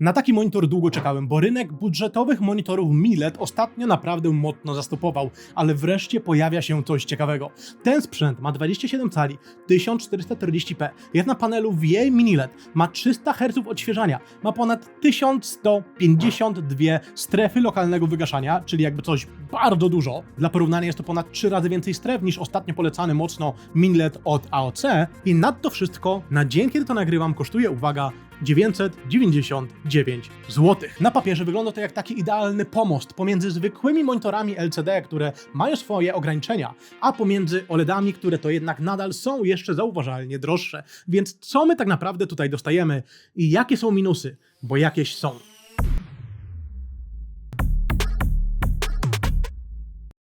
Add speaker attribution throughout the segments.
Speaker 1: Na taki monitor długo czekałem, bo rynek budżetowych monitorów mini LED ostatnio naprawdę mocno zastopował, ale wreszcie pojawia się coś ciekawego. Ten sprzęt ma 27 cali, 1440p, jest na panelu VA Mini LED, ma 300 Hz odświeżania, ma ponad 1152 strefy lokalnego wygaszania, czyli jakby coś bardzo dużo. Dla porównania jest to ponad 3 razy więcej stref niż ostatnio polecany mocno Mini LED od AOC i nadto wszystko na dzień, kiedy to nagrywam, kosztuje, uwaga, 999 zł. Na papierze wygląda to jak taki idealny pomost pomiędzy zwykłymi monitorami LCD, które mają swoje ograniczenia, a pomiędzy OLEDami, które to jednak nadal są jeszcze zauważalnie droższe. Więc co my tak naprawdę tutaj dostajemy i jakie są minusy? Bo jakieś są.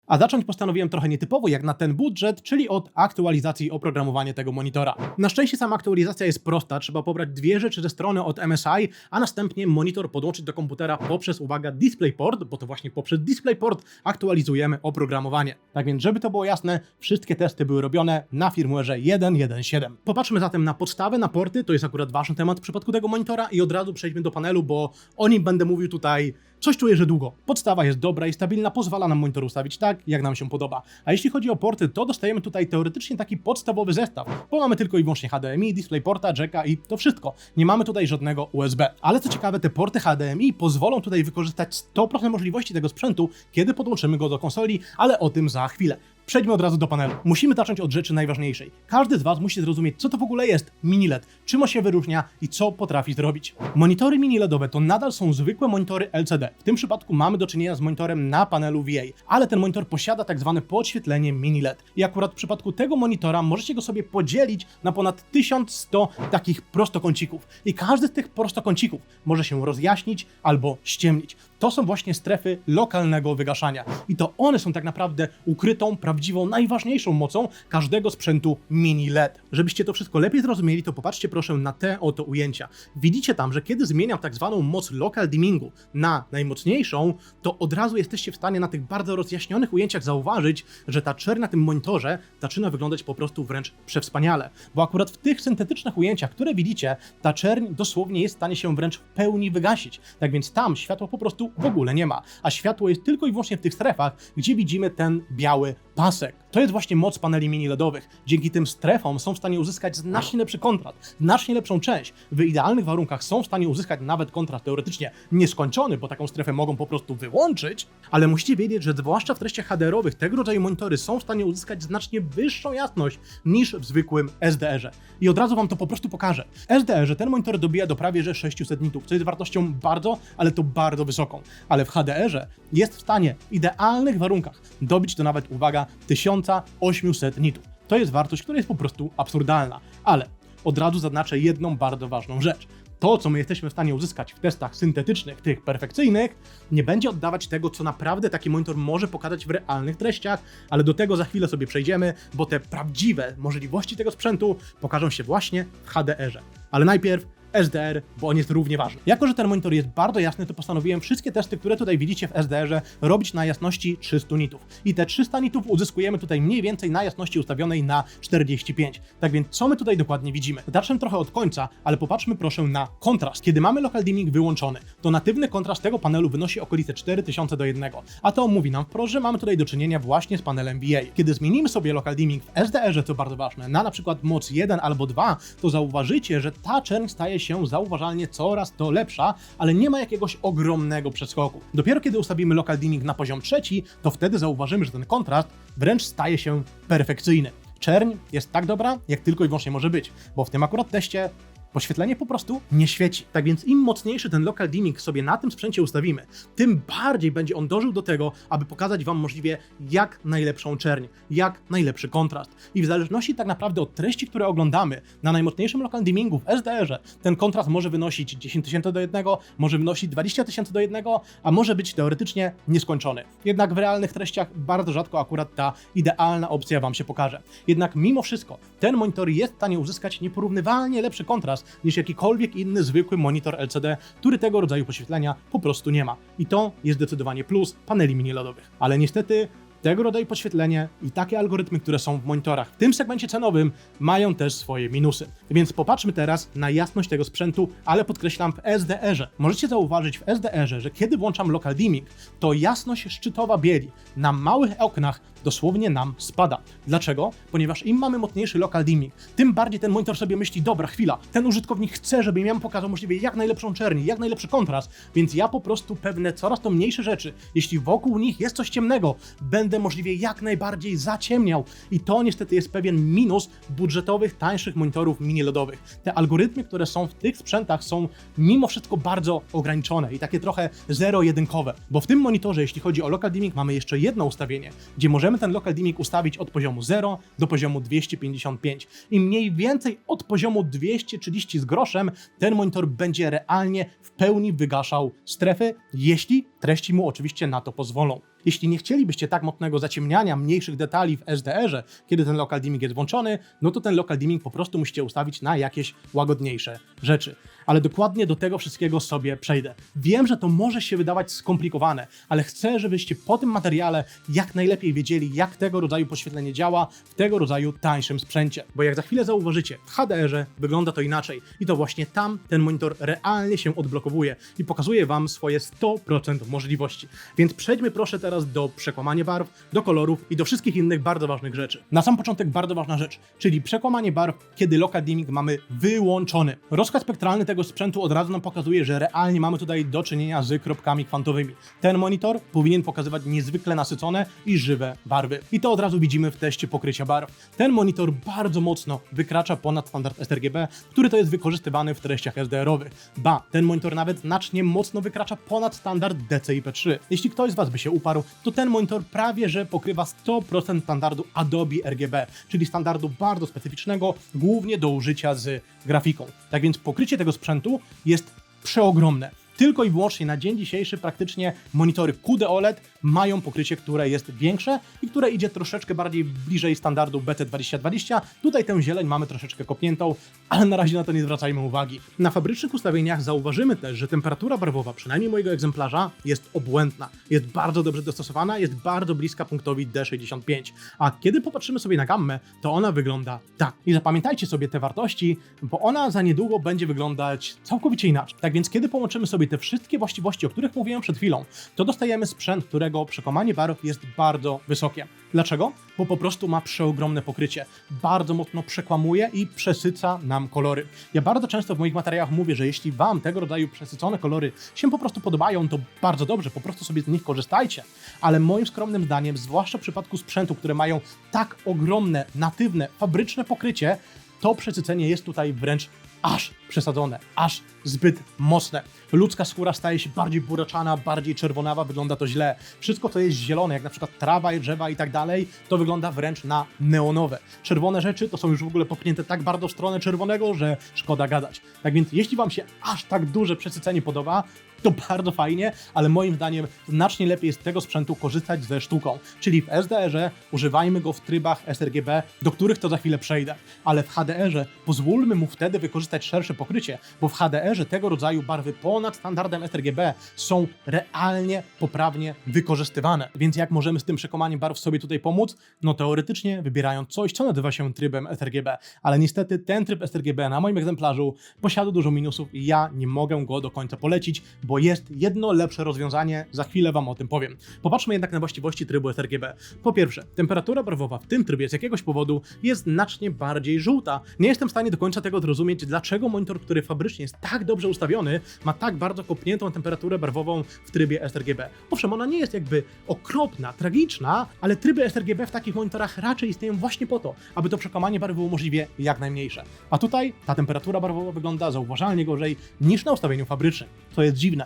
Speaker 1: A zacząć postanowiłem trochę nietypowo jak na ten budżet, czyli od aktualizacji oprogramowania tego monitora. Na szczęście sama aktualizacja jest prosta, trzeba pobrać dwie rzeczy ze strony od MSI, a następnie monitor podłączyć do komputera poprzez, uwaga, DisplayPort, bo to właśnie poprzez DisplayPort aktualizujemy oprogramowanie. Tak więc, żeby to było jasne, wszystkie testy były robione na firmware'ze 1.1.7. Popatrzmy zatem na podstawę, na porty, to jest akurat ważny temat w przypadku tego monitora i od razu przejdźmy do panelu, bo o nim będę mówił tutaj. Coś czuję, że długo. Podstawa jest dobra i stabilna, pozwala nam monitor ustawić tak, jak nam się podoba. A jeśli chodzi o porty, to dostajemy tutaj teoretycznie taki podstawowy zestaw, bo mamy tylko i wyłącznie HDMI, DisplayPorta, jacka i to wszystko. Nie mamy tutaj żadnego USB. Ale co ciekawe, te porty HDMI pozwolą tutaj wykorzystać 100% możliwości tego sprzętu, kiedy podłączymy go do konsoli, ale o tym za chwilę. Przejdźmy od razu do panelu. Musimy zacząć od rzeczy najważniejszej. Każdy z Was musi zrozumieć, co to w ogóle jest mini LED, czym on się wyróżnia i co potrafi zrobić. Monitory mini LEDowe to nadal są zwykłe monitory LCD. W tym przypadku mamy do czynienia z monitorem na panelu VA, ale ten monitor posiada tak zwane podświetlenie mini LED. I akurat w przypadku tego monitora możecie go sobie podzielić na ponad 1100 takich prostokącików. I każdy z tych prostokącików może się rozjaśnić albo ściemnić. To są właśnie strefy lokalnego wygaszania. I to one są tak naprawdę ukrytą, prawdziwą, najważniejszą mocą każdego sprzętu mini LED. Żebyście to wszystko lepiej zrozumieli, to popatrzcie proszę na te oto ujęcia. Widzicie tam, że kiedy zmieniam tak zwaną moc local dimmingu na najmocniejszą, to od razu jesteście w stanie na tych bardzo rozjaśnionych ujęciach zauważyć, że ta czerń na tym monitorze zaczyna wyglądać po prostu wręcz przewspaniale. Bo akurat w tych syntetycznych ujęciach, które widzicie, ta czerń dosłownie jest w stanie się wręcz w pełni wygasić. Tak więc tam światła po prostu w ogóle nie ma, a światło jest tylko i wyłącznie w tych strefach, gdzie widzimy ten biały pasek. To jest właśnie moc paneli mini LEDowych. Dzięki tym strefom są w stanie uzyskać znacznie lepszy kontrast, znacznie lepszą część. W idealnych warunkach są w stanie uzyskać nawet kontrast teoretycznie nieskończony, bo taką strefę mogą po prostu wyłączyć, ale musicie wiedzieć, że zwłaszcza w treściach HDR-owych tego rodzaju monitory są w stanie uzyskać znacznie wyższą jasność niż w zwykłym SDR-ze. I od razu Wam to po prostu pokażę. W SDR-ze ten monitor dobija do prawie że 600 nitów, co jest wartością bardzo, ale to bardzo wysoką. Ale w HDR-ze jest w stanie w idealnych warunkach dobić do nawet, uwaga, 1800 nitów. To jest wartość, która jest po prostu absurdalna. Ale od razu zaznaczę jedną bardzo ważną rzecz. To, co my jesteśmy w stanie uzyskać w testach syntetycznych, tych perfekcyjnych, nie będzie oddawać tego, co naprawdę taki monitor może pokazać w realnych treściach, ale do tego za chwilę sobie przejdziemy, bo te prawdziwe możliwości tego sprzętu pokażą się właśnie w HDR-ze. Ale najpierw SDR, bo on jest równie ważny. Jako że ten monitor jest bardzo jasny, to postanowiłem wszystkie testy, które tutaj widzicie w SDR-ze, robić na jasności 300 nitów. I te 300 nitów uzyskujemy tutaj mniej więcej na jasności ustawionej na 45. Tak więc co my tutaj dokładnie widzimy? Zacznę trochę od końca, ale popatrzmy proszę na kontrast. Kiedy mamy local dimming wyłączony, to natywny kontrast tego panelu wynosi okolice 4000:1. A to mówi nam wprost, że mamy tutaj do czynienia właśnie z panelem VA. Kiedy zmienimy sobie local dimming w SDR-ze, co bardzo ważne, na przykład moc 1 albo 2, to zauważycie, że ta czerń staje się zauważalnie coraz to lepsza, ale nie ma jakiegoś ogromnego przeskoku. Dopiero kiedy ustawimy local dimming na poziom 3, to wtedy zauważymy, że ten kontrast wręcz staje się perfekcyjny. Czerń jest tak dobra, jak tylko i wyłącznie może być, bo w tym akurat teście podświetlenie po prostu nie świeci. Tak więc im mocniejszy ten local dimming sobie na tym sprzęcie ustawimy, tym bardziej będzie on dążył do tego, aby pokazać Wam możliwie jak najlepszą czerń, jak najlepszy kontrast. I w zależności tak naprawdę od treści, które oglądamy, na najmocniejszym local dimmingu w SDR-ze ten kontrast może wynosić 10,000:1, może wynosić 20,000:1, a może być teoretycznie nieskończony. Jednak w realnych treściach bardzo rzadko akurat ta idealna opcja Wam się pokaże. Jednak mimo wszystko ten monitor jest w stanie uzyskać nieporównywalnie lepszy kontrast niż jakikolwiek inny zwykły monitor LCD, który tego rodzaju podświetlenia po prostu nie ma. I to jest zdecydowanie plus paneli mini LEDowych. Ale niestety tego rodzaju podświetlenie i takie algorytmy, które są w monitorach w tym segmencie cenowym, mają też swoje minusy. Więc popatrzmy teraz na jasność tego sprzętu, ale podkreślam w SDR-ze. Możecie zauważyć w SDR-ze, że kiedy włączam local dimming, to jasność szczytowa bieli na małych oknach dosłownie nam spada. Dlaczego? Ponieważ im mamy mocniejszy local dimming, tym bardziej ten monitor sobie myśli, dobra, chwila, ten użytkownik chce, żebym ja mu pokazał możliwie jak najlepszą czerni, jak najlepszy kontrast, więc ja po prostu pewne coraz to mniejsze rzeczy, jeśli wokół nich jest coś ciemnego, będę możliwie jak najbardziej zaciemniał. I to niestety jest pewien minus budżetowych, tańszych monitorów mini-LEDowych. Te algorytmy, które są w tych sprzętach, są mimo wszystko bardzo ograniczone i takie trochę zero-jedynkowe, bo w tym monitorze, jeśli chodzi o local dimming, mamy jeszcze jedno ustawienie, gdzie możemy ten local dimming ustawić od poziomu 0 do poziomu 255 i mniej więcej od poziomu 230 z groszem ten monitor będzie realnie w pełni wygaszał strefy, jeśli treści mu oczywiście na to pozwolą. Jeśli nie chcielibyście tak mocnego zaciemniania mniejszych detali w SDR-ze, kiedy ten local dimming jest włączony, no to ten local dimming po prostu musicie ustawić na jakieś łagodniejsze rzeczy. Ale dokładnie do tego wszystkiego sobie przejdę. Wiem, że to może się wydawać skomplikowane, ale chcę, żebyście po tym materiale jak najlepiej wiedzieli, jak tego rodzaju podświetlenie działa w tego rodzaju tańszym sprzęcie. Bo jak za chwilę zauważycie, w HDR-ze wygląda to inaczej i to właśnie tam ten monitor realnie się odblokowuje i pokazuje Wam swoje 100% możliwości. Więc przejdźmy proszę teraz do przekłamania barw, do kolorów i do wszystkich innych bardzo ważnych rzeczy. Na sam początek bardzo ważna rzecz, czyli przekłamanie barw, kiedy local dimming mamy wyłączony. Rozkaz spektralny tego sprzętu od razu nam pokazuje, że realnie mamy tutaj do czynienia z kropkami kwantowymi. Ten monitor powinien pokazywać niezwykle nasycone i żywe barwy. I to od razu widzimy w teście pokrycia barw. Ten monitor bardzo mocno wykracza ponad standard sRGB, który to jest wykorzystywany w treściach SDR-owych. Ba, ten monitor nawet znacznie mocno wykracza ponad standard DCI-P3. Jeśli ktoś z Was by się uparł, to ten monitor prawie że pokrywa 100% standardu Adobe RGB, czyli standardu bardzo specyficznego, głównie do użycia z grafiką. Tak więc pokrycie tego sprzętu jest przeogromne. Tylko i wyłącznie na dzień dzisiejszy praktycznie monitory QD OLED mają pokrycie, które jest większe i które idzie troszeczkę bardziej bliżej standardu BT2020. Tutaj tę zieleń mamy troszeczkę kopniętą, ale na razie na to nie zwracajmy uwagi. Na fabrycznych ustawieniach zauważymy też, że temperatura barwowa, przynajmniej mojego egzemplarza, jest obłędna. Jest bardzo dobrze dostosowana, jest bardzo bliska punktowi D65. A kiedy popatrzymy sobie na gammę, to ona wygląda tak. I zapamiętajcie sobie te wartości, bo ona za niedługo będzie wyglądać całkowicie inaczej. Tak więc kiedy połączymy sobie te wszystkie właściwości, o których mówiłem przed chwilą, to dostajemy sprzęt, którego przekłamanie barw jest bardzo wysokie. Dlaczego? Bo po prostu ma przeogromne pokrycie. Bardzo mocno przekłamuje i przesyca nam kolory. Ja bardzo często w moich materiałach mówię, że jeśli Wam tego rodzaju przesycone kolory się po prostu podobają, to bardzo dobrze, po prostu sobie z nich korzystajcie. Ale moim skromnym zdaniem, zwłaszcza w przypadku sprzętów, które mają tak ogromne, natywne, fabryczne pokrycie, to przesycenie jest tutaj wręcz aż przesadzone, aż zbyt mocne. Ludzka skóra staje się bardziej buraczana, bardziej czerwonawa, wygląda to źle. Wszystko, co jest zielone, jak na przykład trawa, drzewa i tak dalej, to wygląda wręcz na neonowe. Czerwone rzeczy to są już w ogóle popchnięte tak bardzo w stronę czerwonego, że szkoda gadać. Tak więc jeśli Wam się aż tak duże przesycenie podoba, to bardzo fajnie, ale moim zdaniem znacznie lepiej jest z tego sprzętu korzystać ze sztuką. Czyli w SDR-ze używajmy go w trybach sRGB, do których to za chwilę przejdę. Ale w HDR-ze pozwólmy mu wtedy wykorzystać szersze pokrycie, bo w HDR-ze tego rodzaju barwy ponad standardem sRGB są realnie poprawnie wykorzystywane. Więc jak możemy z tym przekłamaniem barw sobie tutaj pomóc? No teoretycznie wybierając coś, co nazywa się trybem sRGB. Ale niestety ten tryb sRGB na moim egzemplarzu posiada dużo minusów i ja nie mogę go do końca polecić, bo jest jedno lepsze rozwiązanie, za chwilę Wam o tym powiem. Popatrzmy jednak na właściwości trybu sRGB. Po pierwsze, temperatura barwowa w tym trybie z jakiegoś powodu jest znacznie bardziej żółta. Nie jestem w stanie do końca tego zrozumieć, dlaczego monitor, który fabrycznie jest tak dobrze ustawiony, ma tak bardzo kopniętą temperaturę barwową w trybie sRGB. Owszem, ona nie jest jakby okropna, tragiczna, ale tryby sRGB w takich monitorach raczej istnieją właśnie po to, aby to przekłamanie barwy było możliwie jak najmniejsze. A tutaj ta temperatura barwowa wygląda zauważalnie gorzej niż na ustawieniu fabrycznym, co jest dziwne.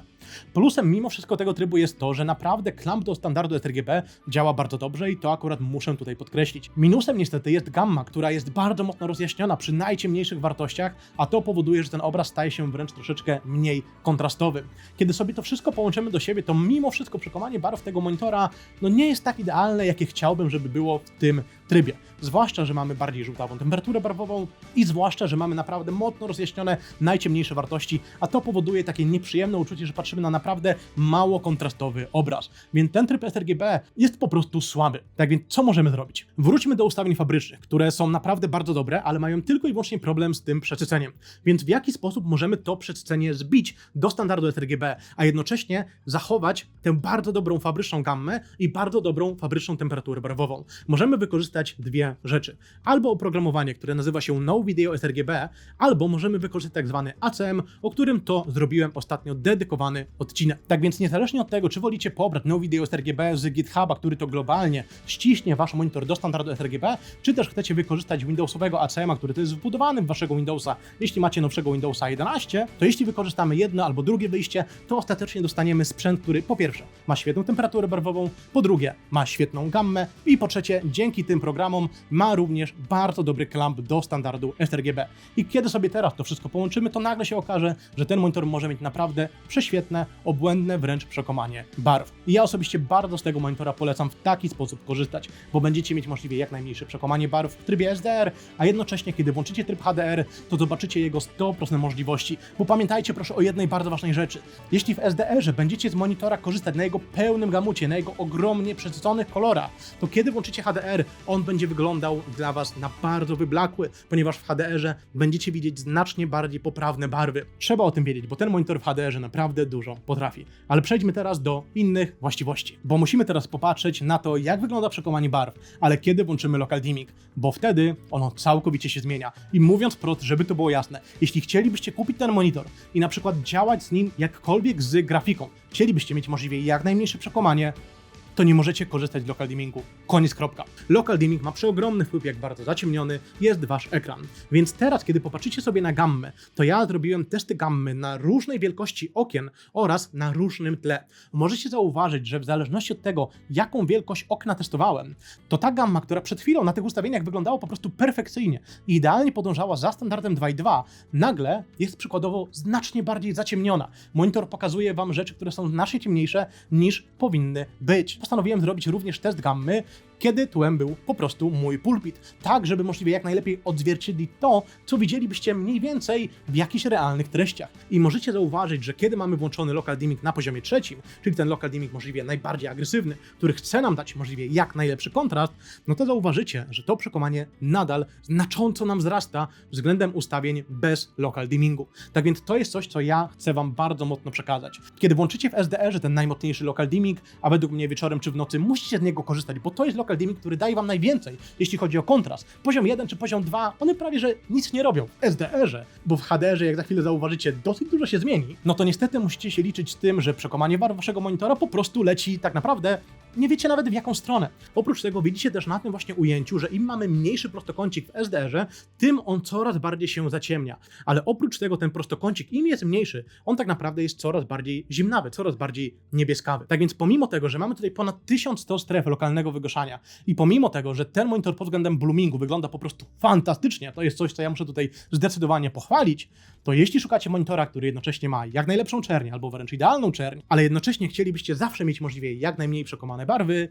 Speaker 1: Plusem mimo wszystko tego trybu jest to, że naprawdę klamp do standardu sRGB działa bardzo dobrze i to akurat muszę tutaj podkreślić. Minusem niestety jest gamma, która jest bardzo mocno rozjaśniona przy najciemniejszych wartościach, a to powoduje, że ten obraz staje się wręcz troszeczkę mniej kontrastowy. Kiedy sobie to wszystko połączymy do siebie, to mimo wszystko przekłamanie barw tego monitora nie jest tak idealne, jakie chciałbym, żeby było w tym trybie. Zwłaszcza, że mamy bardziej żółtawą temperaturę barwową i zwłaszcza, że mamy naprawdę mocno rozjaśnione najciemniejsze wartości, a to powoduje takie nieprzyjemne uczucie, że patrzymy potrzebny na naprawdę mało kontrastowy obraz. Więc ten tryb sRGB jest po prostu słaby. Tak więc co możemy zrobić? Wróćmy do ustawień fabrycznych, które są naprawdę bardzo dobre, ale mają tylko i wyłącznie problem z tym przesyceniem. Więc w jaki sposób możemy to przesycenie zbić do standardu sRGB, a jednocześnie zachować tę bardzo dobrą fabryczną gammę i bardzo dobrą fabryczną temperaturę barwową? Możemy wykorzystać dwie rzeczy. Albo oprogramowanie, które nazywa się No Video sRGB, albo możemy wykorzystać tak zwany ACM, o którym to zrobiłem ostatnio dedykowany odcinek. Tak więc niezależnie od tego, czy wolicie pobrać No Video sRGB z GitHuba, który to globalnie ściśnie wasz monitor do standardu sRGB, czy też chcecie wykorzystać Windowsowego ACM-a, który to jest wbudowany w waszego Windowsa, jeśli macie nowszego Windowsa 11, to jeśli wykorzystamy jedno albo drugie wyjście, to ostatecznie dostaniemy sprzęt, który po pierwsze ma świetną temperaturę barwową, po drugie ma świetną gammę i po trzecie dzięki tym programom ma również bardzo dobry klamp do standardu sRGB. I kiedy sobie teraz to wszystko połączymy, to nagle się okaże, że ten monitor może mieć naprawdę prześwietne, obłędne wręcz przekomanie barw. I ja osobiście bardzo z tego monitora polecam w taki sposób korzystać, bo będziecie mieć możliwie jak najmniejsze przekomanie barw w trybie SDR, a jednocześnie kiedy włączycie tryb HDR, to zobaczycie jego 100% możliwości. Bo pamiętajcie proszę o jednej bardzo ważnej rzeczy. Jeśli w SDR-ze będziecie z monitora korzystać na jego pełnym gamucie, na jego ogromnie przesyconych kolorach, to kiedy włączycie HDR, on będzie wyglądał dla was na bardzo wyblakły, ponieważ w HDR-ze będziecie widzieć znacznie bardziej poprawne barwy. Trzeba o tym wiedzieć, bo ten monitor w HDR-ze naprawdę dużo potrafi. Ale przejdźmy teraz do innych właściwości, bo musimy teraz popatrzeć na to, jak wygląda przekomanie barw, ale kiedy włączymy Local Dimming, bo wtedy ono całkowicie się zmienia. I mówiąc wprost, żeby to było jasne, jeśli chcielibyście kupić ten monitor i na przykład działać z nim jakkolwiek z grafiką, chcielibyście mieć możliwie jak najmniejsze przekomanie, to nie możecie korzystać z Local Dimmingu. Koniec, kropka. Local Dimming ma przeogromny wpływ, jak bardzo zaciemniony jest wasz ekran. Więc teraz, kiedy popatrzycie sobie na gammę, to ja zrobiłem testy gammy na różnej wielkości okien oraz na różnym tle. Możecie zauważyć, że w zależności od tego, jaką wielkość okna testowałem, to ta gamma, która przed chwilą na tych ustawieniach wyglądała po prostu perfekcyjnie i idealnie podążała za standardem 2.2, nagle jest przykładowo znacznie bardziej zaciemniona. Monitor pokazuje wam rzeczy, które są znacznie ciemniejsze niż powinny być. Postanowiłem zrobić również test gammy, kiedy tłem był po prostu mój pulpit, tak żeby możliwie jak najlepiej odzwierciedlić to, co widzielibyście mniej więcej w jakichś realnych treściach. I możecie zauważyć, że kiedy mamy włączony Local Dimming na poziomie trzecim, czyli ten Local Dimming możliwie najbardziej agresywny, który chce nam dać możliwie jak najlepszy kontrast, no to zauważycie, że to przekomanie nadal znacząco nam wzrasta względem ustawień bez Local Dimmingu. Tak więc to jest coś, co ja chcę wam bardzo mocno przekazać. Kiedy włączycie w SDR-ze ten najmocniejszy Local Dimming, a według mnie wieczorem czy w nocy musicie z niego korzystać, bo to jest Local Dimming, który daje wam najwięcej, jeśli chodzi o kontrast. Poziom 1 czy poziom 2, one prawie że nic nie robią w SDR-ze, bo w HDR-ze, jak za chwilę zauważycie, dosyć dużo się zmieni, no to niestety musicie się liczyć z tym, że przekomanie barw waszego monitora po prostu leci tak naprawdę nie wiecie nawet w jaką stronę. Oprócz tego widzicie też na tym właśnie ujęciu, że im mamy mniejszy prostokącik w SDR-ze, tym on coraz bardziej się zaciemnia. Ale oprócz tego ten prostokącik, im jest mniejszy, on tak naprawdę jest coraz bardziej zimnawy, coraz bardziej niebieskawy. Tak więc pomimo tego, że mamy tutaj ponad 1100 stref lokalnego wygaszania i pomimo tego, że ten monitor pod względem bloomingu wygląda po prostu fantastycznie, to jest coś, co ja muszę tutaj zdecydowanie pochwalić, to jeśli szukacie monitora, który jednocześnie ma jak najlepszą czernię, albo wręcz idealną czerń, ale jednocześnie chcielibyście zawsze mieć możliwie jak najmniej przekomane barwy,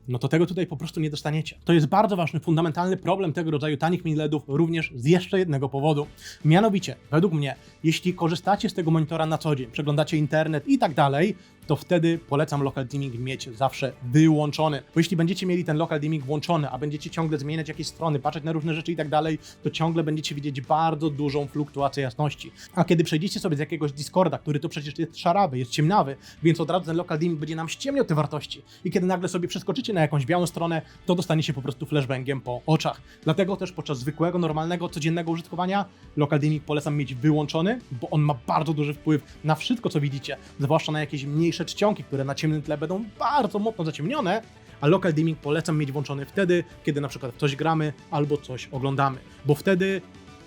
Speaker 1: no to tego tutaj po prostu nie dostaniecie. To jest bardzo ważny, fundamentalny problem tego rodzaju tanich mini LEDów również z jeszcze jednego powodu. Mianowicie, według mnie, jeśli korzystacie z tego monitora na co dzień, przeglądacie internet i tak dalej, to wtedy polecam Local Dimming mieć zawsze wyłączony. Bo jeśli będziecie mieli ten Local Dimming włączony, a będziecie ciągle zmieniać jakieś strony, patrzeć na różne rzeczy i tak dalej, to ciągle będziecie widzieć bardzo dużą fluktuację jasności. A kiedy przejdziecie sobie z jakiegoś Discorda, który to przecież jest szarawy, jest ciemnawy, więc od razu ten Local Dimming będzie nam ściemniał te wartości. I kiedy nagle sobie przeskoczycie na jakąś białą stronę, to dostaniecie po prostu flashbangiem po oczach. Dlatego też podczas zwykłego, normalnego, codziennego użytkowania Local Dimming polecam mieć wyłączony, bo on ma bardzo duży wpływ na wszystko, co widzicie, zwłaszcza na jakieś mniejsze czcionki, które na ciemnym tle będą bardzo mocno zaciemnione, a Local Dimming polecam mieć włączony wtedy, kiedy na przykład w coś gramy albo coś oglądamy, bo wtedy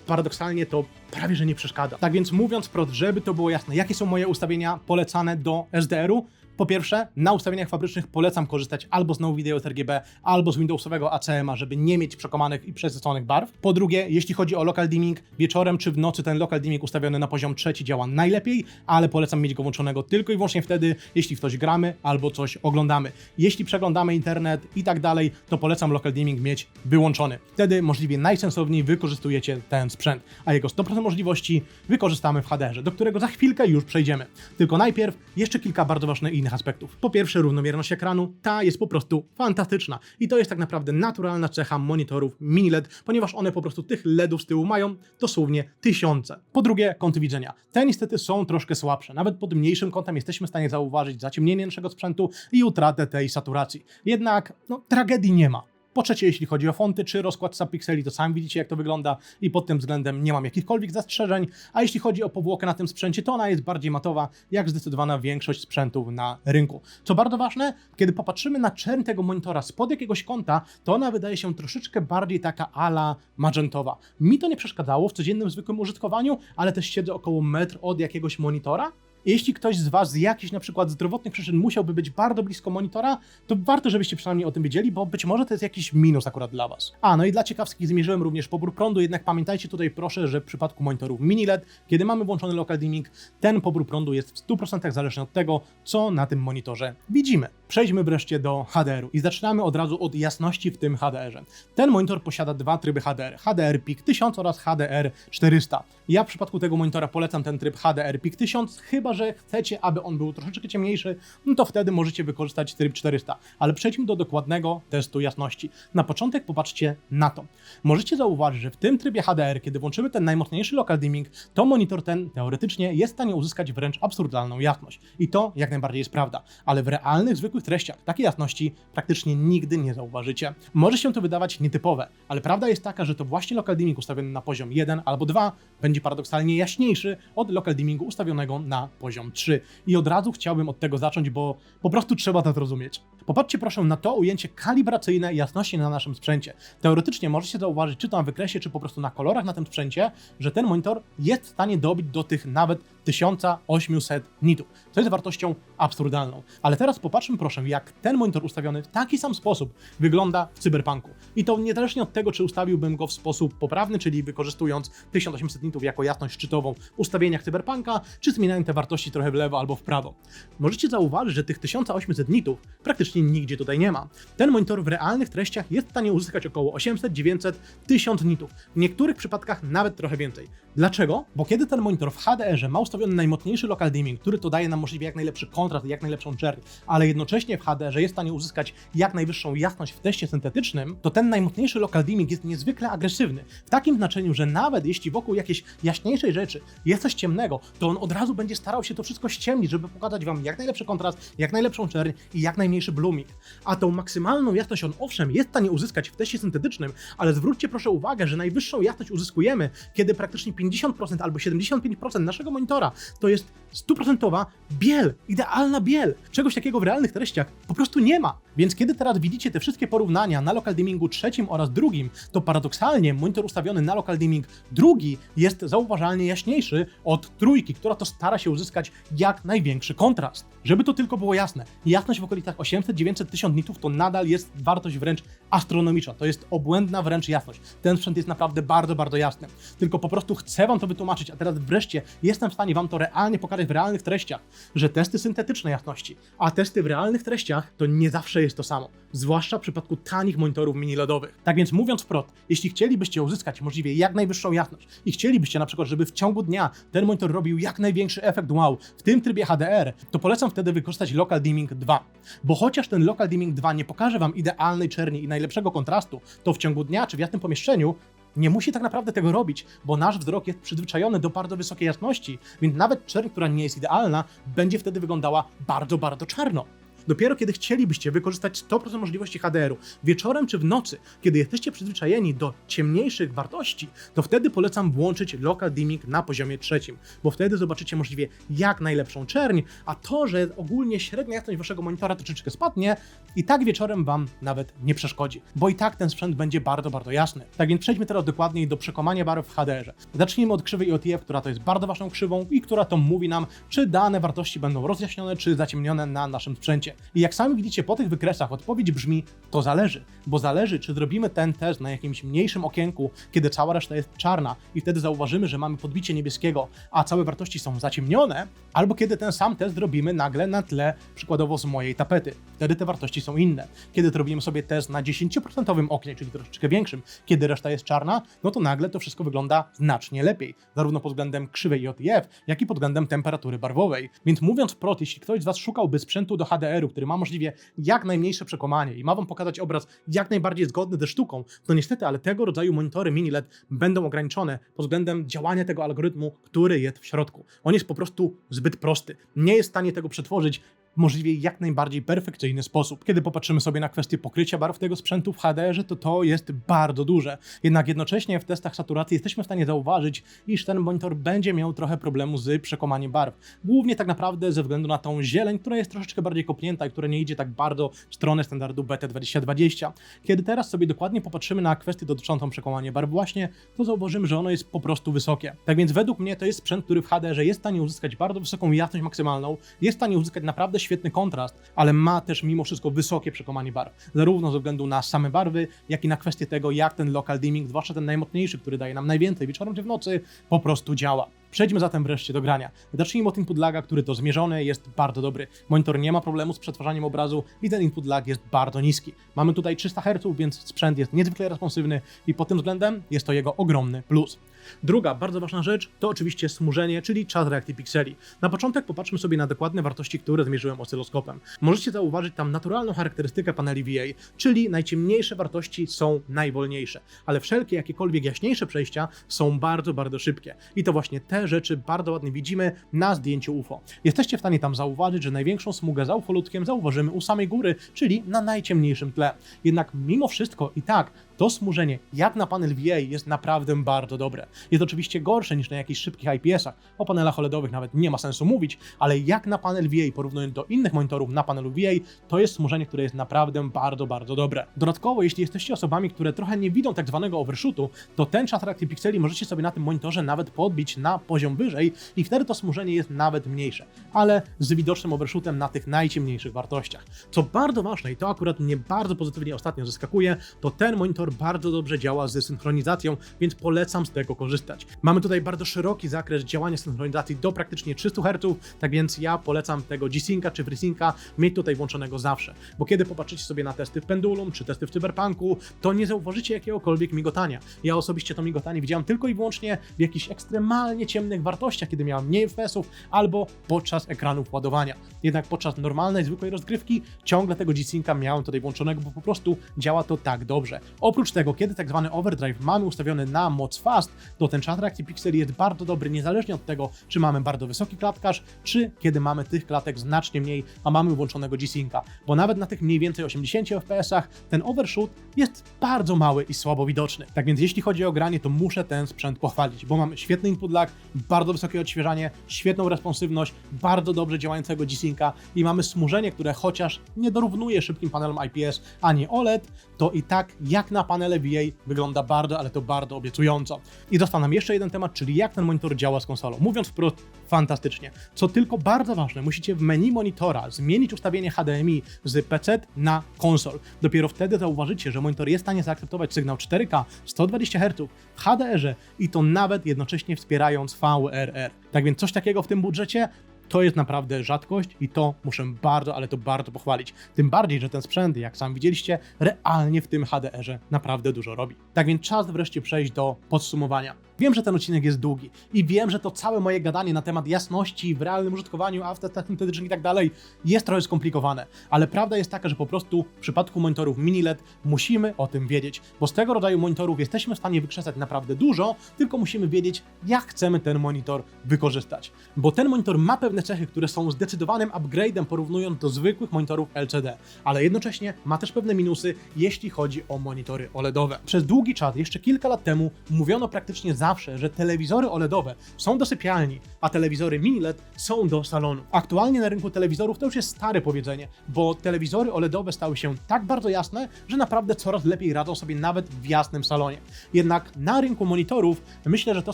Speaker 1: paradoksalnie to prawie że nie przeszkadza. Tak więc mówiąc wprost, żeby to było jasne, jakie są moje ustawienia polecane do SDR-u? Po pierwsze, na ustawieniach fabrycznych polecam korzystać albo z No Video sRGB, albo z Windowsowego ACM-a, żeby nie mieć przekomanych i przesyconych barw. Po drugie, jeśli chodzi o Local Dimming, wieczorem czy w nocy ten Local Dimming ustawiony na poziom trzeci działa najlepiej, ale polecam mieć go włączonego tylko i wyłącznie wtedy, jeśli w coś gramy albo coś oglądamy. Jeśli przeglądamy internet i tak dalej, to polecam Local Dimming mieć wyłączony. Wtedy możliwie najsensowniej wykorzystujecie ten sprzęt, a jego 100% możliwości wykorzystamy w HDR-ze, do którego za chwilkę już przejdziemy. Tylko najpierw jeszcze kilka bardzo ważnych innych aspektów. Po pierwsze, równomierność ekranu, ta jest po prostu fantastyczna i to jest tak naprawdę naturalna cecha monitorów mini LED, ponieważ one po prostu tych LEDów z tyłu mają dosłownie tysiące. Po drugie, kąty widzenia. Te niestety są troszkę słabsze. Nawet pod mniejszym kątem jesteśmy w stanie zauważyć zaciemnienie naszego sprzętu i utratę tej saturacji. Jednak tragedii nie ma. Po trzecie, jeśli chodzi o fonty czy rozkład subpikseli, to sami widzicie, jak to wygląda i pod tym względem nie mam jakichkolwiek zastrzeżeń, a jeśli chodzi o powłokę na tym sprzęcie, to ona jest bardziej matowa, jak zdecydowana większość sprzętów na rynku. Co bardzo ważne, kiedy popatrzymy na czerń tego monitora spod jakiegoś kąta, to ona wydaje się troszeczkę bardziej taka ala magentowa. Mi to nie przeszkadzało w codziennym, zwykłym użytkowaniu, ale też siedzę około metr od jakiegoś monitora. Jeśli ktoś z Was z jakichś na przykład zdrowotnych przyczyn musiałby być bardzo blisko monitora, to warto, żebyście przynajmniej o tym wiedzieli, bo być może to jest jakiś minus akurat dla Was. No i dla ciekawskich zmierzyłem również pobór prądu, jednak pamiętajcie tutaj proszę, że w przypadku monitorów mini LED, kiedy mamy włączony local dimming, ten pobór prądu jest w 100% zależny od tego, co na tym monitorze widzimy. Przejdźmy wreszcie do HDR-u i zaczynamy od razu od jasności w tym HDR-ze. Ten monitor posiada dwa tryby HDR, HDR Peak 1000 oraz HDR 400. Ja w przypadku tego monitora polecam ten tryb HDR Peak 1000, chyba że chcecie, aby on był troszeczkę ciemniejszy, to wtedy możecie wykorzystać tryb 400. Ale przejdźmy do dokładnego testu jasności. Na początek popatrzcie na to. Możecie zauważyć, że w tym trybie HDR, kiedy włączymy ten najmocniejszy local dimming, to monitor ten teoretycznie jest w stanie uzyskać wręcz absurdalną jasność. I to jak najbardziej jest prawda. Ale w realnych, zwykłych treściach takiej jasności praktycznie nigdy nie zauważycie. Może się to wydawać nietypowe, ale prawda jest taka, że to właśnie local dimming ustawiony na poziom 1 albo 2 będzie paradoksalnie jaśniejszy od local dimmingu ustawionego na poziom 3. I od razu chciałbym od tego zacząć, bo po prostu trzeba to zrozumieć. Popatrzcie proszę na to ujęcie kalibracyjne jasności na naszym sprzęcie. Teoretycznie możecie zauważyć, czy to na wykresie, czy po prostu na kolorach na tym sprzęcie, że ten monitor jest w stanie dobić do tych nawet 1800 nitów, co jest wartością absurdalną. Ale teraz popatrzmy proszę, jak ten monitor ustawiony w taki sam sposób wygląda w Cyberpunku. I to niezależnie od tego, czy ustawiłbym go w sposób poprawny, czyli wykorzystując 1800 nitów jako jasność szczytową w ustawieniach Cyberpunka, czy zmieniając te wartości trochę w lewo albo w prawo. Możecie zauważyć, że tych 1800 nitów praktycznie nigdzie tutaj nie ma. Ten monitor w realnych treściach jest w stanie uzyskać około 800, 900, 1000 nitów. W niektórych przypadkach nawet trochę więcej. Dlaczego? Bo kiedy ten monitor w HDR-ze ma ustawiony najmocniejszy local dimming, który to daje nam możliwie jak najlepszy kontrast i jak najlepszą czerń, ale jednocześnie w HDR-ze jest w stanie uzyskać jak najwyższą jasność w teście syntetycznym, to ten najmocniejszy local dimming jest niezwykle agresywny. W takim znaczeniu, że nawet jeśli wokół jakiejś jaśniejszej rzeczy jest coś ciemnego, to on od razu będzie starał się to wszystko ściemnić, żeby pokazać Wam jak najlepszy kontrast, jak najlepszą czerń i jak najmniejszy blooming. A tą maksymalną jasność on owszem jest w stanie uzyskać w teście syntetycznym, ale zwróćcie proszę uwagę, że najwyższą jasność uzyskujemy, kiedy praktycznie 50% albo 75% naszego monitora to jest 100% biel, idealna biel. Czegoś takiego w realnych treściach po prostu nie ma. Więc kiedy teraz widzicie te wszystkie porównania na local dimmingu trzecim oraz drugim, to paradoksalnie monitor ustawiony na local dimming drugi jest zauważalnie jaśniejszy od trójki, która to stara się uzyskać jak największy kontrast. Żeby to tylko było jasne, jasność w okolicach 800, 900, 1000 nitów to nadal jest wartość wręcz astronomiczna. To jest obłędna wręcz jasność. Ten sprzęt jest naprawdę bardzo, bardzo jasny. Tylko po prostu chcę Wam to wytłumaczyć, a teraz wreszcie jestem w stanie Wam to realnie pokazać w realnych treściach, że testy syntetyczne jasności, a testy w realnych treściach to nie zawsze jest to samo. Zwłaszcza w przypadku tanich monitorów mini LEDowych. Tak więc mówiąc wprost, jeśli chcielibyście uzyskać możliwie jak najwyższą jasność i chcielibyście na przykład, żeby w ciągu dnia ten monitor robił jak największy efekt wow w tym trybie HDR, to polecam wtedy wykorzystać Local Dimming 2. Bo chociaż ten Local Dimming 2 nie pokaże Wam idealnej czerni i najlepszego kontrastu, to w ciągu dnia czy w jasnym pomieszczeniu nie musi tak naprawdę tego robić, bo nasz wzrok jest przyzwyczajony do bardzo wysokiej jasności, więc nawet czerń, która nie jest idealna, będzie wtedy wyglądała bardzo, bardzo czarno. Dopiero kiedy chcielibyście wykorzystać 100% możliwości HDR-u wieczorem czy w nocy, kiedy jesteście przyzwyczajeni do ciemniejszych wartości, to wtedy polecam włączyć Local Dimming na poziomie trzecim, bo wtedy zobaczycie możliwie jak najlepszą czerń, a to, że ogólnie średnia jasność waszego monitora troszeczkę spadnie, i tak wieczorem Wam nawet nie przeszkodzi, bo i tak ten sprzęt będzie bardzo, bardzo jasny. Tak więc przejdźmy teraz dokładniej do przekonania barw w HDR-ze. Zacznijmy od krzywej OTF, która to jest bardzo ważną krzywą i która to mówi nam, czy dane wartości będą rozjaśnione, czy zaciemnione na naszym sprzęcie. będzie. I jak sami widzicie po tych wykresach, odpowiedź brzmi, to zależy. Bo zależy, czy zrobimy ten test na jakimś mniejszym okienku, kiedy cała reszta jest czarna i wtedy zauważymy, że mamy podbicie niebieskiego, a całe wartości są zaciemnione, albo kiedy ten sam test robimy nagle na tle przykładowo z mojej tapety. Wtedy te wartości są inne. Kiedy to robimy sobie test na 10% oknie, czyli troszeczkę większym, kiedy reszta jest czarna, no to nagle to wszystko wygląda znacznie lepiej. Zarówno pod względem krzywej JTF, jak i pod względem temperatury barwowej. Więc mówiąc wprost, jeśli ktoś z Was szukałby sprzętu do HDR-u, który ma możliwie jak najmniejsze przekomanie i ma Wam pokazać obraz jak najbardziej zgodny ze sztuką, to niestety, ale tego rodzaju monitory mini LED będą ograniczone pod względem działania tego algorytmu, który jest w środku. On jest po prostu zbyt prosty. Nie jest w stanie tego przetworzyć możliwie jak najbardziej perfekcyjny sposób. Kiedy popatrzymy sobie na kwestię pokrycia barw tego sprzętu w HDR-ze, to jest bardzo duże. Jednak jednocześnie w testach saturacji jesteśmy w stanie zauważyć, iż ten monitor będzie miał trochę problemu z przekomaniem barw. Głównie tak naprawdę ze względu na tą zieleń, która jest troszeczkę bardziej kopnięta i która nie idzie tak bardzo w stronę standardu BT2020. Kiedy teraz sobie dokładnie popatrzymy na kwestię dotyczącą przekonania barw właśnie, to zauważymy, że ono jest po prostu wysokie. Tak więc według mnie to jest sprzęt, który w HDR-ze jest w stanie uzyskać bardzo wysoką jasność maksymalną, jest w stanie uzyskać naprawdę świetny kontrast, ale ma też mimo wszystko wysokie przekonanie barw. Zarówno ze względu na same barwy, jak i na kwestię tego, jak ten local dimming, zwłaszcza ten najmocniejszy, który daje nam najwięcej wieczorem czy w nocy, po prostu działa. Przejdźmy zatem wreszcie do grania. Zacznijmy od input laga, który to zmierzony jest bardzo dobry. Monitor nie ma problemu z przetwarzaniem obrazu i ten input lag jest bardzo niski. Mamy tutaj 300 Hz, więc sprzęt jest niezwykle responsywny i pod tym względem jest to jego ogromny plus. Druga bardzo ważna rzecz to oczywiście smużenie, czyli czas reakcji pikseli. Na początek popatrzmy sobie na dokładne wartości, które zmierzyłem oscyloskopem. Możecie zauważyć tam naturalną charakterystykę paneli VA, czyli najciemniejsze wartości są najwolniejsze, ale wszelkie jakiekolwiek jaśniejsze przejścia są bardzo, bardzo szybkie. I to właśnie te rzeczy bardzo ładnie widzimy na zdjęciu UFO. Jesteście w stanie tam zauważyć, że największą smugę za ufolutkiem zauważymy u samej góry, czyli na najciemniejszym tle. Jednak mimo wszystko i tak to smużenie jak na panel VA jest naprawdę bardzo dobre. Jest oczywiście gorsze niż na jakichś szybkich IPS-ach, o panelach OLEDowych nawet nie ma sensu mówić, ale jak na panel VA porównując do innych monitorów na panelu VA, to jest smużenie, które jest naprawdę bardzo, bardzo dobre. Dodatkowo, jeśli jesteście osobami, które trochę nie widzą tak zwanego overshootu, to ten czas reakcji pikseli możecie sobie na tym monitorze nawet podbić na poziom wyżej i wtedy to smużenie jest nawet mniejsze, ale z widocznym overshootem na tych najciemniejszych wartościach. Co bardzo ważne i to akurat mnie bardzo pozytywnie ostatnio zaskakuje, to ten monitor bardzo dobrze działa ze synchronizacją, więc polecam z tego korzystać. Mamy tutaj bardzo szeroki zakres działania synchronizacji do praktycznie 300 Hz, tak więc ja polecam tego G-Synca czy FreeSynca mieć tutaj włączonego zawsze, bo kiedy popatrzycie sobie na testy w Pendulum czy testy w Cyberpunku, to nie zauważycie jakiegokolwiek migotania. Ja osobiście to migotanie widziałem tylko i wyłącznie w jakichś ekstremalnie ciemnych wartościach, kiedy miałem mniej FPS-ów albo podczas ekranów ładowania. Jednak podczas normalnej, zwykłej rozgrywki ciągle tego G-Synca miałem tutaj włączonego, bo po prostu działa to tak dobrze. Oprócz tego, kiedy tak zwany overdrive mamy ustawiony na moc fast, to ten czas reakcji pikseli jest bardzo dobry, niezależnie od tego, czy mamy bardzo wysoki klatkarz, czy kiedy mamy tych klatek znacznie mniej, a mamy włączonego G-Synca. Bo nawet na tych mniej więcej 80 FPS-ach ten overshoot jest bardzo mały i słabo widoczny. Tak więc jeśli chodzi o granie, to muszę ten sprzęt pochwalić, bo mamy świetny input lag, bardzo wysokie odświeżanie, świetną responsywność, bardzo dobrze działającego G-Synca i mamy smużenie, które chociaż nie dorównuje szybkim panelom IPS ani OLED, to i tak jak na panele VA wygląda bardzo, ale to bardzo obiecująco. I został nam jeszcze jeden temat, czyli jak ten monitor działa z konsolą. Mówiąc wprost, fantastycznie. Co tylko bardzo ważne, musicie w menu monitora zmienić ustawienie HDMI z PC na konsol. Dopiero wtedy zauważycie, że monitor jest w stanie zaakceptować sygnał 4K 120 Hz w HDR-ze i to nawet jednocześnie wspierając VRR. Tak więc coś takiego w tym budżecie to jest naprawdę rzadkość i to muszę bardzo, ale to bardzo pochwalić. Tym bardziej, że ten sprzęt, jak sam widzieliście, realnie w tym HDR-ze naprawdę dużo robi. Tak więc czas wreszcie przejść do podsumowania. Wiem, że ten odcinek jest długi i wiem, że to całe moje gadanie na temat jasności w realnym użytkowaniu, a w testach syntetycznych i tak dalej jest trochę skomplikowane, ale prawda jest taka, że po prostu w przypadku monitorów mini LED musimy o tym wiedzieć, bo z tego rodzaju monitorów jesteśmy w stanie wykrzesać naprawdę dużo, tylko musimy wiedzieć, jak chcemy ten monitor wykorzystać. Bo ten monitor ma pewne cechy, które są zdecydowanym upgrade'em porównując do zwykłych monitorów LCD, ale jednocześnie ma też pewne minusy, jeśli chodzi o monitory OLEDowe. Przez długi czas, jeszcze kilka lat temu, mówiono praktycznie zawsze, że telewizory OLEDowe są do sypialni, a telewizory mini LED są do salonu. Aktualnie na rynku telewizorów to już jest stare powiedzenie, bo telewizory OLEDowe stały się tak bardzo jasne, że naprawdę coraz lepiej radzą sobie nawet w jasnym salonie. Jednak na rynku monitorów myślę, że to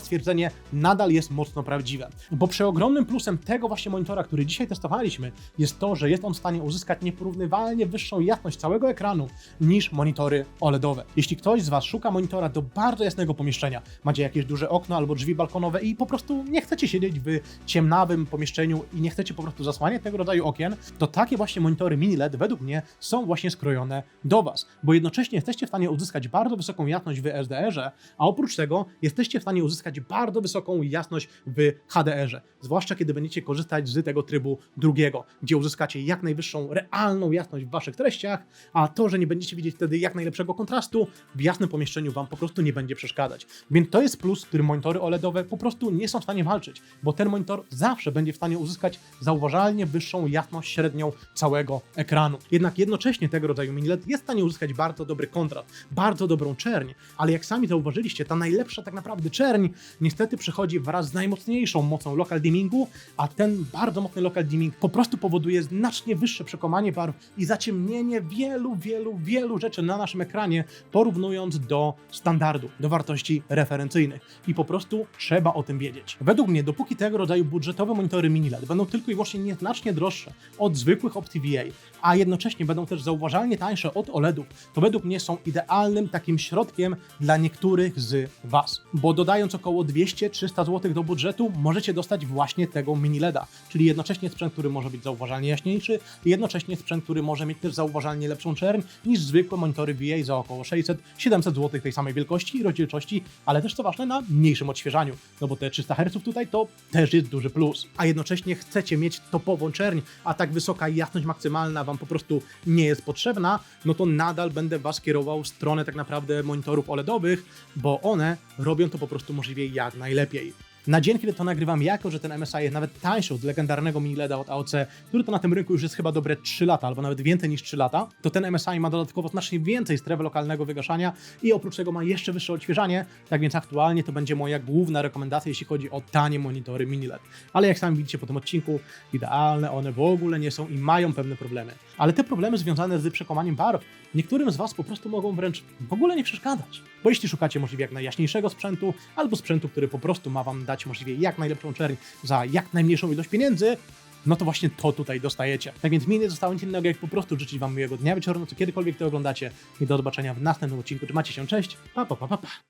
Speaker 1: stwierdzenie nadal jest mocno prawdziwe, bo przeogromnym plusem tego właśnie monitora, który dzisiaj testowaliśmy, jest to, że jest on w stanie uzyskać nieporównywalnie wyższą jasność całego ekranu niż monitory OLEDowe. Jeśli ktoś z Was szuka monitora do bardzo jasnego pomieszczenia, macie jakieś duże okno albo drzwi balkonowe i po prostu nie chcecie siedzieć w ciemnawym pomieszczeniu i nie chcecie po prostu zasłaniać tego rodzaju okien, to takie właśnie monitory mini LED według mnie są właśnie skrojone do Was, bo jednocześnie jesteście w stanie uzyskać bardzo wysoką jasność w SDR-ze, a oprócz tego jesteście w stanie uzyskać bardzo wysoką jasność w HDR-ze, zwłaszcza kiedy będziecie korzystać z tego trybu drugiego, gdzie uzyskacie jak najwyższą realną jasność w Waszych treściach, a to, że nie będziecie widzieć wtedy jak najlepszego kontrastu, w jasnym pomieszczeniu Wam po prostu nie będzie przeszkadzać. Więc to jest plus, z którym monitory OLEDowe po prostu nie są w stanie walczyć, bo ten monitor zawsze będzie w stanie uzyskać zauważalnie wyższą jasność średnią całego ekranu. Jednak jednocześnie tego rodzaju mini LED jest w stanie uzyskać bardzo dobry kontrast, bardzo dobrą czerń, ale jak sami zauważyliście, ta najlepsza tak naprawdę czerń niestety przychodzi wraz z najmocniejszą mocą local dimmingu, a ten bardzo mocny local dimming po prostu powoduje znacznie wyższe przekomanie barw i zaciemnienie wielu rzeczy na naszym ekranie, porównując do standardu, do wartości referencyjnych. I po prostu trzeba o tym wiedzieć. Według mnie, dopóki tego rodzaju budżetowe monitory mini LED będą tylko i wyłącznie nieznacznie droższe od zwykłych opcji VA, a jednocześnie będą też zauważalnie tańsze od OLEDów, to według mnie są idealnym takim środkiem dla niektórych z Was. Bo dodając około 200-300 zł do budżetu, możecie dostać właśnie tego mini LEDa, czyli jednocześnie sprzęt, który może być zauważalnie jaśniejszy i jednocześnie sprzęt, który może mieć też zauważalnie lepszą czerń niż zwykłe monitory VA za około 600-700 zł tej samej wielkości i rozdzielczości, ale też co ważne na mniejszym odświeżaniu, no bo te 300 Hz tutaj to też jest duży plus. A jednocześnie chcecie mieć topową czerń, a tak wysoka jasność maksymalna Wam po prostu nie jest potrzebna, no to nadal będę Was kierował w stronę tak naprawdę monitorów OLEDowych, bo one robią to po prostu możliwie jak najlepiej. Na dzień, kiedy to nagrywam, jako że ten MSI jest nawet tańszy od legendarnego mini LEDa od AOC, który to na tym rynku już jest chyba dobre 3 lata, albo nawet więcej niż 3 lata, to ten MSI ma dodatkowo znacznie więcej strefy lokalnego wygaszania i oprócz tego ma jeszcze wyższe odświeżanie, tak więc aktualnie to będzie moja główna rekomendacja, jeśli chodzi o tanie monitory mini LED. Ale jak sami widzicie po tym odcinku, idealne one w ogóle nie są i mają pewne problemy. Ale te problemy związane z przekomaniem barw niektórym z Was po prostu mogą wręcz w ogóle nie przeszkadzać. Bo jeśli szukacie możliwie jak najjaśniejszego sprzętu, albo sprzętu, który po prostu ma Wam dać możliwie jak najlepszą czerń za jak najmniejszą ilość pieniędzy, no to właśnie to tutaj dostajecie. Tak więc mi nie zostało nic innego, jak po prostu życzyć Wam miłego dnia, wieczoru, co kiedykolwiek to oglądacie i do zobaczenia w następnym odcinku. Trzymajcie się, cześć, pa.